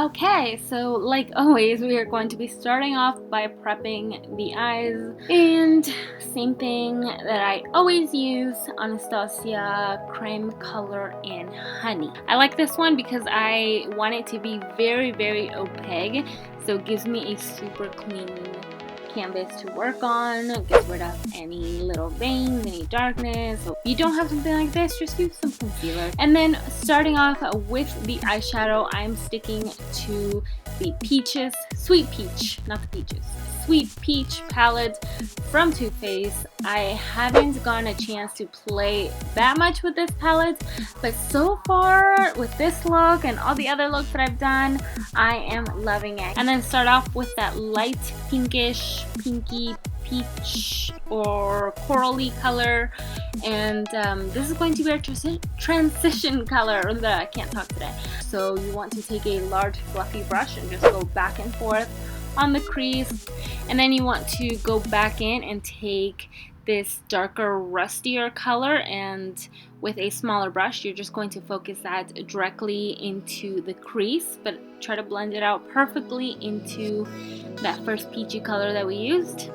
Okay, so like always, we are going to be starting off by prepping the eyes. And same thing that I always use, Anastasia Creme Color in Honey. I like this one because I want it to be very, very opaque, so it gives me a super clean canvas to work on, gets rid of any little veins, any darkness. So if you don't have something like this, just use some concealer. And then starting off with the eyeshadow, I'm sticking to the Peaches, Sweet Peach, not the Peaches, Sweet Peach palette from Too Faced. I haven't gotten a chance to play that much with this palette, but so far with this look and all the other looks that I've done, I am loving it. And then start off with that light pinkish, pinky peach or corally color, and this is going to be our transition color. I can't talk today. So you want to take a large fluffy brush and just go back and forth on the crease, and then you want to go back in and take this darker rustier color, and with a smaller brush you're just going to focus that directly into the crease, but try to blend it out perfectly into that first peachy color that we used.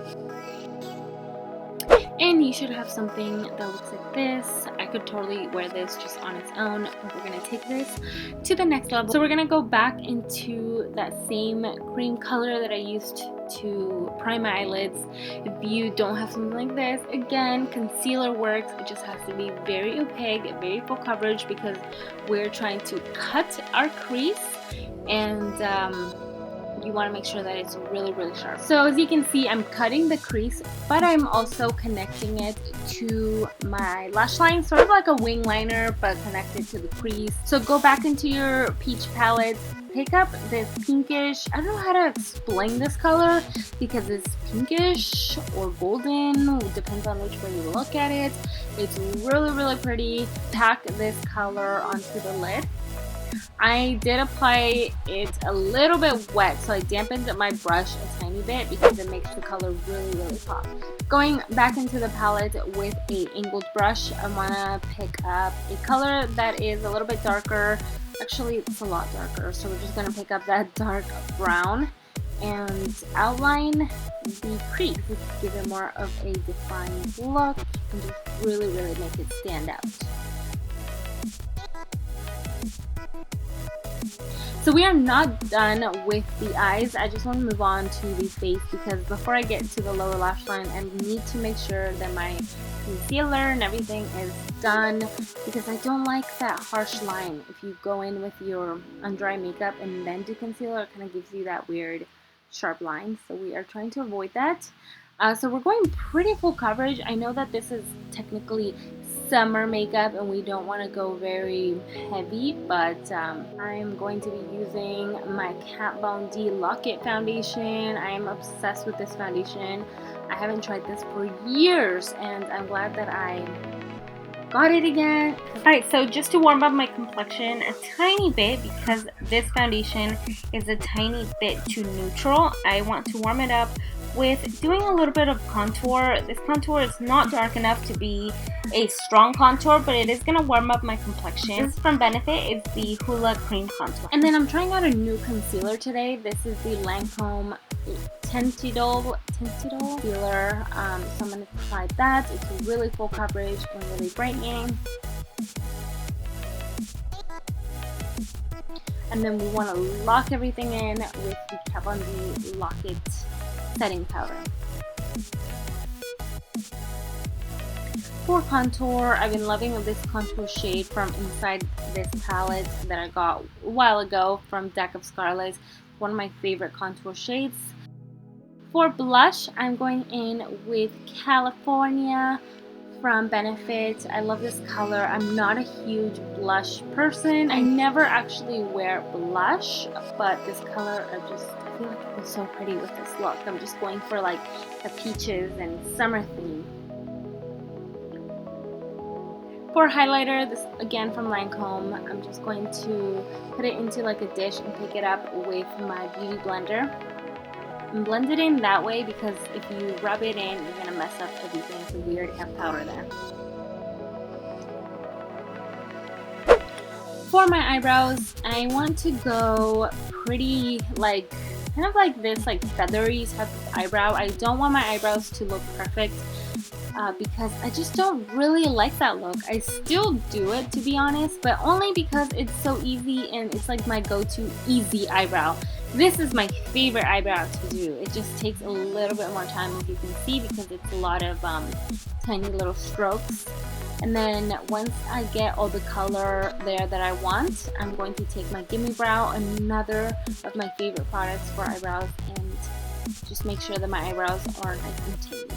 And you should have something that looks like this. I could totally wear this just on its own, but we're going to take this to the next level. So we're going to go back into that same cream color that I used to prime my eyelids. If you don't have something like this, again, concealer works. It just has to be very opaque, very full coverage, because we're trying to cut our crease, and you want to make sure that it's really, really sharp. So as you can see, I'm cutting the crease, but I'm also connecting it to my lash line, sort of like a wing liner, but connected to the crease. So go back into your peach palette, pick up this pinkish, I don't know how to explain this color because it's pinkish or golden, depends on which way you look at it. It's really, really pretty. Pack this color onto the lid. I did apply it a little bit wet, so I dampened my brush a tiny bit because it makes the color really, really pop. Going back into the palette with a angled brush, I want to pick up a color that is a little bit darker. Actually, it's a lot darker, so we're just going to pick up that dark brown and outline the crease to give it more of a defined look and just really, really make it stand out. So we are not done with the eyes. I just want to move on to the face, because before I get to the lower lash line, I need to make sure that my concealer and everything is done, because I don't like that harsh line. If you go in with your under eye makeup and then do concealer, it kind of gives you that weird sharp line. So we are trying to avoid that. So we're going pretty full coverage. I know that this is technically summer makeup and we don't want to go very heavy, but I'm going to be using my Kat Von D Lock-It foundation. I am obsessed with this foundation. I haven't tried this for years, and I'm glad that I got it again. Alright, so just to warm up my complexion a tiny bit, because this foundation is a tiny bit too neutral, I want to warm it up with doing a little bit of contour. This contour is not dark enough to be a strong contour, but it is going to warm up my complexion. This is from Benefit. It's the Hoola Cream Contour. And then I'm trying out a new concealer today. This is the Lancome Tinted Concealer. So I'm going to try that. It's really full coverage and really brightening. And then we want to lock everything in with the Kat Von D Lock-It setting powder. For contour, I've been loving this contour shade from inside this palette that I got a while ago from Deck of Scarlet. One of my favorite contour shades. For blush, I'm going in with California from Benefit. I love this color. I'm not a huge blush person. I never actually wear blush, but this color, I feel like it was so pretty with this look. I'm just going for like the peaches and summer theme. For highlighter, this again from Lancome, I'm just going to put it into like a dish and pick it up with my beauty blender. And blend it in that way, because if you rub it in, you're gonna mess up everything, so we already have powder there. For my eyebrows, I want to go pretty like kind of like this like feathery type of eyebrow. I don't want my eyebrows to look perfect because I just don't really like that look. I still do it, to be honest, but only because it's so easy and it's like my go-to easy eyebrow. This is my favorite eyebrow to do. It just takes a little bit more time, as you can see, because it's a lot of tiny little strokes. And then once I get all the color there that I want, I'm going to take my Gimme Brow, another of my favorite products for eyebrows, and just make sure that my eyebrows are nice and tamed.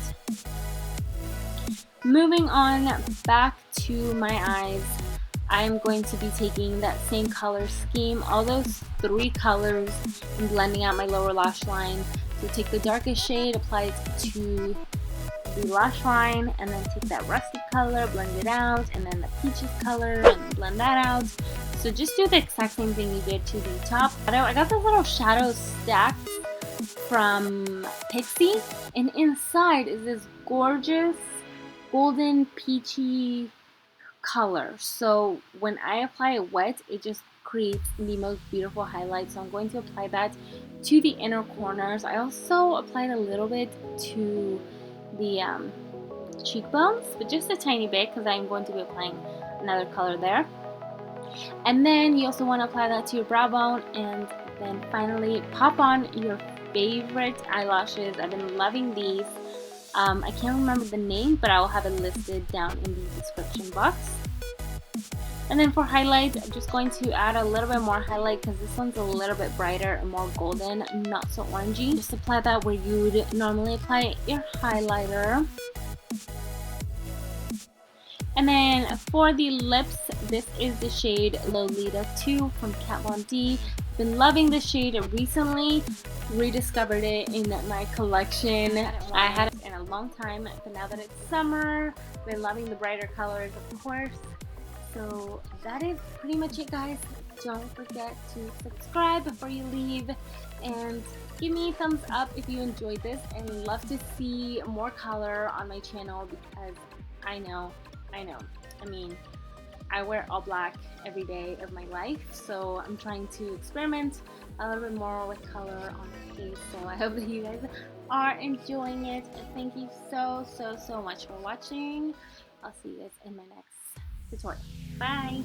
Moving on back to my eyes, I'm going to be taking that same color scheme, all those 3 colors, and blending out my lower lash line. So take the darkest shade, apply it to the lash line, and then take that rusty color, blend it out, and then the peaches color, and blend that out. So just do the exact same thing you did to the top. I got this little shadow stack from Peachy, and inside is this gorgeous golden peachy color. So when I apply it wet, it just creates the most beautiful highlight. So I'm going to apply that to the inner corners. I also applied a little bit to the cheekbones, but just a tiny bit because I'm going to be applying another color there. And then you also want to apply that to your brow bone, and then finally pop on your favorite eyelashes. I've been loving these. I can't remember the name, but I will have it listed down in the description box. And then for highlights, I'm just going to add a little bit more highlight because this one's a little bit brighter and more golden, not so orangey. Just apply that where you would normally apply your highlighter. And then for the lips, this is the shade Lolita 2 from Kat Von D. Been loving this shade recently, rediscovered it in my collection. I had it in a long time, but now that it's summer, been loving the brighter colors, of course. So that is pretty much it, guys. Don't forget to subscribe before you leave, and give me a thumbs up if you enjoyed this. And love to see more color on my channel because I know. I mean, I wear all black every day of my life, so I'm trying to experiment a little bit more with color on my face. So I hope that you guys are enjoying it. Thank you so much for watching. I'll see you guys in my next tutorial. Bye!